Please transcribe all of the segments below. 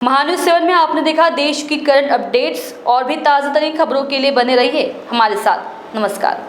महान्यूज 7 में आपने देखा देश की करंट अपडेट्स और भी ताज़ा तरीन खबरों के लिए बने रहिए हमारे साथ। नमस्कार।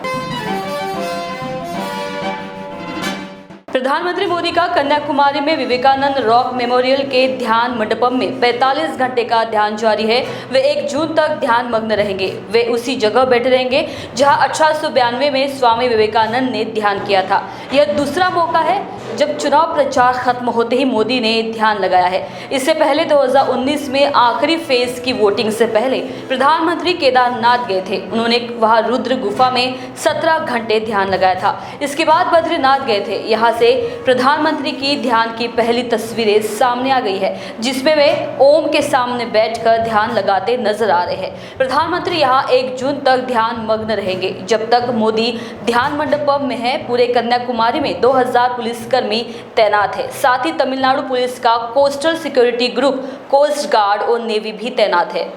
प्रधानमंत्री मोदी का कन्याकुमारी में विवेकानंद रॉक मेमोरियल के ध्यान मंडपम में 45 घंटे का ध्यान जारी है। वे 1 जून तक ध्यान मग्न रहेंगे। वे उसी जगह बैठे रहेंगे जहां 1892 में स्वामी विवेकानंद ने ध्यान किया था। यह दूसरा मौका है जब चुनाव प्रचार खत्म होते ही मोदी ने ध्यान लगाया है। इससे पहले 2019 में आखिरी फेज की वोटिंग से पहले प्रधानमंत्री केदारनाथ गए थे। उन्होंने वहां रुद्र गुफा में 17 घंटे ध्यान लगाया था। इसके बाद बद्रीनाथ गए थे। यहाँ से प्रधानमंत्री की ध्यान की पहली तस्वीरें सामने आ गई है, जिसमें वे ओम के सामने बैठकर ध्यान लगाते नजर आ रहे हैं। प्रधानमंत्री यहाँ 1 जून तक ध्यान मग्न रहेंगे। जब तक मोदी ध्यान मंडपम में है, पूरे कन्याकुमारी में 2000 पुलिसकर्मी तैनात है। साथ ही तमिलनाडु पुलिस का coastal security group, coast guard और नेवी भी तैनात है।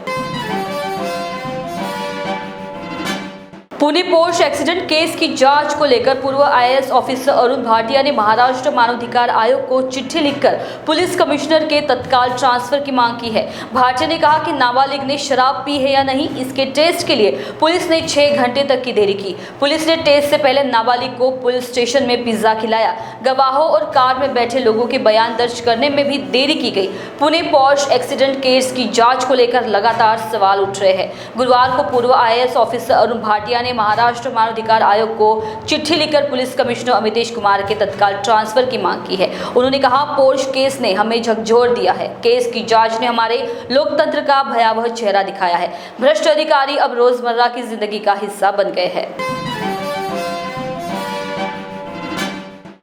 पुणे पोर्श एक्सीडेंट केस की जांच को लेकर पूर्व आईएएस ऑफिसर अरुण भाटिया ने महाराष्ट्र मानवाधिकार आयोग को चिट्ठी लिखकर पुलिस कमिश्नर के तत्काल ट्रांसफर की मांग की है। भाटिया ने कहा कि नाबालिग ने शराब पी है या नहीं, इसके टेस्ट के लिए पुलिस ने 6 घंटे तक की देरी की। पुलिस ने टेस्ट से पहले नाबालिग को पुलिस स्टेशन में पिज्जा खिलाया। गवाहों और कार में बैठे लोगों के बयान दर्ज करने में भी देरी की गई। पुणे पोर्श एक्सीडेंट केस की जांच को लेकर लगातार सवाल उठ रहे हैं। गुरुवार को पूर्व आईएएस ऑफिसर अरुण भाटिया ने महाराष्ट्र मानवाधिकार आयोग को चिट्ठी लिखकर पुलिस कमिश्नर अमितेश कुमार के तत्काल ट्रांसफर की मांग की है। उन्होंने कहा, पोर्श केस ने हमें झकझोर दिया है। केस की जांच ने हमारे लोकतंत्र का भयावह चेहरा दिखाया है। भ्रष्ट अधिकारी अब रोजमर्रा की जिंदगी का हिस्सा बन गए हैं।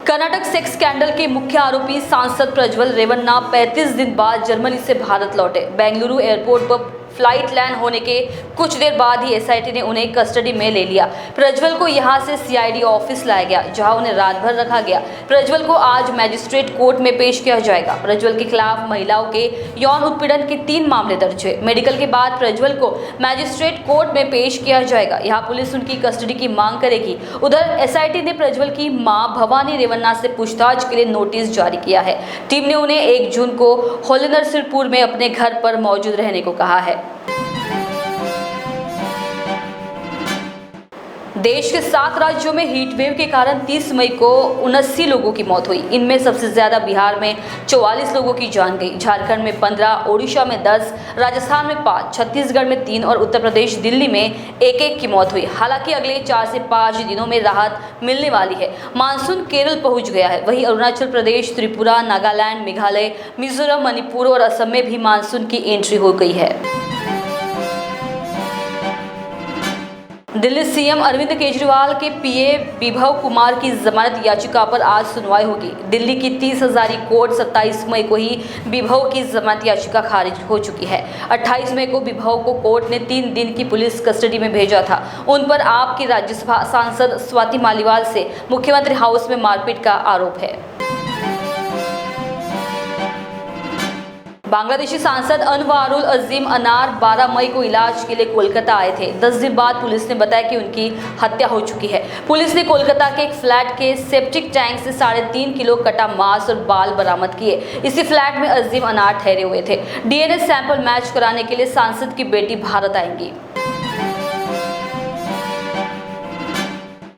कर्नाटक सेक्स स्कैंडल के मुख्य आरोपी सांसद प्रज्वल रेवन्ना 35 दिन बाद जर्मनी से भारत लौटे। बेंगलुरु एयरपोर्ट पर फ्लाइट लैंड होने के कुछ देर बाद ही एसआईटी ने उन्हें कस्टडी में ले लिया। प्रज्वल को यहां से सीआईडी ऑफिस लाया गया, जहां उन्हें रात भर रखा गया। प्रज्वल को आज मैजिस्ट्रेट कोर्ट में पेश किया जाएगा। प्रज्वल के खिलाफ महिलाओं के यौन उत्पीड़न के 3 मामले दर्ज है। मेडिकल के बाद प्रज्वल को मैजिस्ट्रेट कोर्ट में पेश किया जाएगा। यहाँ पुलिस उनकी कस्टडी की मांग करेगी। उधर एसआईटी ने प्रज्वल की मां भवानी रेवन्ना से पूछताछ के लिए नोटिस जारी किया है। टीम ने उन्हें 1 जून को होलेनरसिरपुर में अपने घर पर मौजूद रहने को कहा है। देश के 7 राज्यों में हीट वेव के कारण 30 मई को 79 लोगों की मौत हुई। इनमें सबसे ज्यादा बिहार में 44 लोगों की जान गई, झारखंड में 15, ओडिशा में 10, राजस्थान में 5, छत्तीसगढ़ में 3 और उत्तर प्रदेश दिल्ली में 1-1 की मौत हुई। हालांकि अगले 4 से 5 दिनों में राहत मिलने वाली है। मानसून केरल पहुंच गया है। वहीं अरुणाचल प्रदेश, त्रिपुरा, नागालैंड, मेघालय, मिजोरम, मणिपुर और असम में भी मानसून की एंट्री हो गई है। दिल्ली सीएम अरविंद केजरीवाल के पीए विभव कुमार की जमानत याचिका पर आज सुनवाई होगी। दिल्ली की 30 हजारी कोर्ट 27 मई को ही विभव की जमानत याचिका खारिज हो चुकी है। 28 मई को विभव को कोर्ट ने 3 दिन की पुलिस कस्टडी में भेजा था। उन पर आप की राज्यसभा सांसद स्वाति मालीवाल से मुख्यमंत्री हाउस में मारपीट का आरोप है। बांग्लादेशी सांसद अनवारुल अजीम अनार 12 मई को इलाज के लिए कोलकाता आए थे। 10 दिन बाद पुलिस ने बताया कि उनकी हत्या हो चुकी है। पुलिस ने कोलकाता के एक फ्लैट के सेप्टिक टैंक से 3.5 किलो कटा मांस और बाल बरामद किए। इसी फ्लैट में अजीम अनार ठहरे हुए थे। डीएनए सैंपल मैच कराने के लिए सांसद की बेटी भारत आएंगी।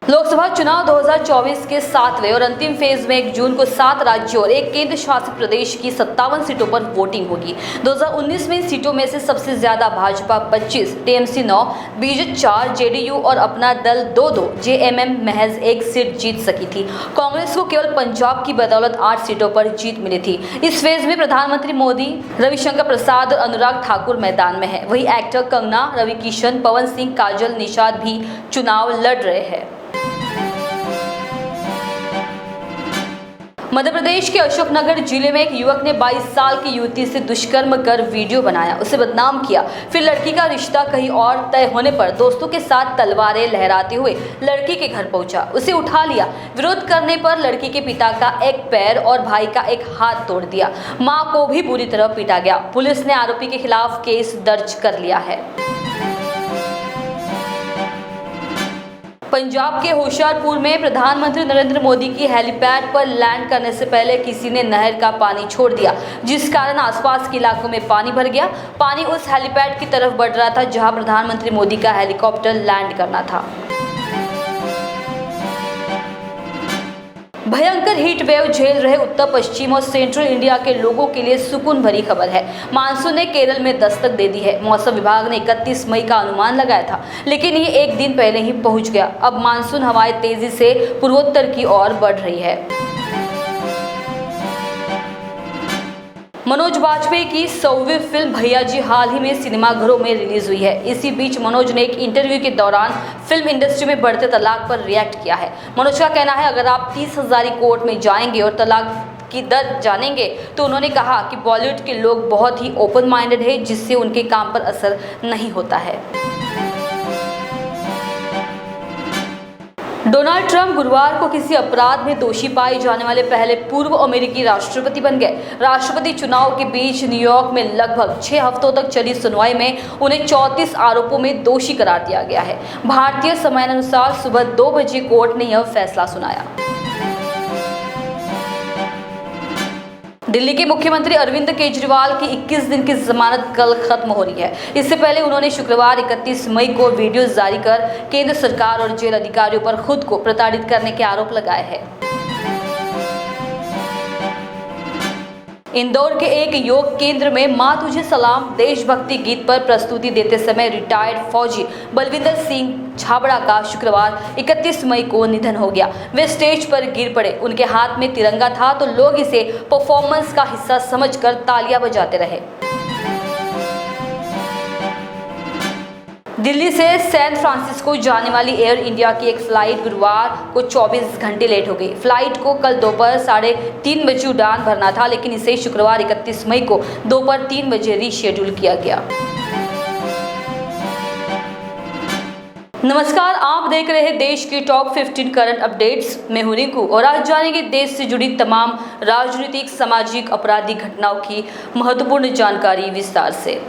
लोकसभा चुनाव 2024 के 7वें और अंतिम फेज में 1 जून को 7 राज्यों और 1 केंद्र शासित प्रदेश की 57 सीटों पर वोटिंग होगी। 2019 में इन सीटों में से सबसे ज्यादा भाजपा 25, टीएमसी 9, बीजेपी 4, जेडीयू और अपना दल 2-2, जेएमएम महज 1 सीट जीत सकी थी। कांग्रेस को केवल पंजाब की बदौलत 8 सीटों पर जीत मिली थी। इस फेज में प्रधानमंत्री मोदी, रविशंकर प्रसाद और अनुराग ठाकुर मैदान में है। वही एक्टर कंगना, रवि किशन, पवन सिंह, काजल, निषाद भी चुनाव लड़ रहे हैं। मध्य प्रदेश के अशोकनगर जिले में एक युवक ने 22 साल की युवती से दुष्कर्म कर वीडियो बनाया, उसे बदनाम किया। फिर लड़की का रिश्ता कहीं और तय होने पर दोस्तों के साथ तलवारें लहराते हुए लड़की के घर पहुंचा, उसे उठा लिया। विरोध करने पर लड़की के पिता का एक पैर और भाई का एक हाथ तोड़ दिया। मां को भी बुरी तरह पीटा गया। पुलिस ने आरोपी के खिलाफ केस दर्ज कर लिया है। पंजाब के होशियारपुर में प्रधानमंत्री नरेंद्र मोदी की हेलीपैड पर लैंड करने से पहले किसी ने नहर का पानी छोड़ दिया, जिस कारण आसपास के इलाकों में पानी भर गया। पानी उस हेलीपैड की तरफ बढ़ रहा था जहां प्रधानमंत्री मोदी का हेलीकॉप्टर लैंड करना था। भयंकर हीट वेव झेल रहे उत्तर पश्चिम और सेंट्रल इंडिया के लोगों के लिए सुकून भरी खबर है। मानसून ने केरल में दस्तक दे दी है। मौसम विभाग ने 31 मई का अनुमान लगाया था, लेकिन ये एक दिन पहले ही पहुंच गया। अब मानसून हवाएं तेजी से पूर्वोत्तर की ओर बढ़ रही है। मनोज बाजपेयी की 100वीं फिल्म भैया जी हाल ही में सिनेमाघरों में रिलीज हुई है। इसी बीच मनोज ने एक इंटरव्यू के दौरान फिल्म इंडस्ट्री में बढ़ते तलाक पर रिएक्ट किया है। मनोज का कहना है, अगर आप 30,000 कोर्ट में जाएंगे और तलाक की दर जानेंगे तो उन्होंने कहा कि बॉलीवुड के लोग बहुत ही ओपन माइंडेड है, जिससे उनके काम पर असर नहीं होता है। डोनाल्ड ट्रंप गुरुवार को किसी अपराध में दोषी पाए जाने वाले पहले पूर्व अमेरिकी राष्ट्रपति बन गए। राष्ट्रपति चुनाव के बीच न्यूयॉर्क में लगभग 6 हफ्तों तक चली सुनवाई में उन्हें 34 आरोपों में दोषी करार दिया गया है। भारतीय समयानुसार सुबह 2 बजे कोर्ट ने यह फैसला सुनाया। दिल्ली के मुख्यमंत्री अरविंद केजरीवाल की 21 दिन की जमानत कल खत्म हो रही है। इससे पहले उन्होंने शुक्रवार 31 मई को वीडियो जारी कर केंद्र सरकार और जेल अधिकारियों पर खुद को प्रताड़ित करने के आरोप लगाए हैं। इंदौर के एक योग केंद्र में मां तुझे सलाम देशभक्ति गीत पर प्रस्तुति देते समय रिटायर्ड फौजी बलविंदर सिंह छाबड़ा का शुक्रवार 31 मई को निधन हो गया। वे स्टेज पर गिर पड़े। उनके हाथ में तिरंगा था तो लोग इसे परफॉर्मेंस का हिस्सा समझकर तालियां बजाते रहे। दिल्ली से सैन फ्रांसिस्को जाने वाली एयर इंडिया की एक फ्लाइट गुरुवार को 24 घंटे लेट हो गई। फ्लाइट को कल दोपहर 3:30 बजे उड़ान भरना था, लेकिन इसे शुक्रवार 31 मई को दोपहर 3 बजे रीशेड्यूल किया गया। नमस्कार, आप देख रहे हैं देश की टॉप 15 करंट अपडेट्स। मैं हूं रिंकू और आज जानेंगे देश से जुड़ी तमाम राजनीतिक, सामाजिक, आपराधिक घटनाओं की महत्वपूर्ण जानकारी विस्तार से।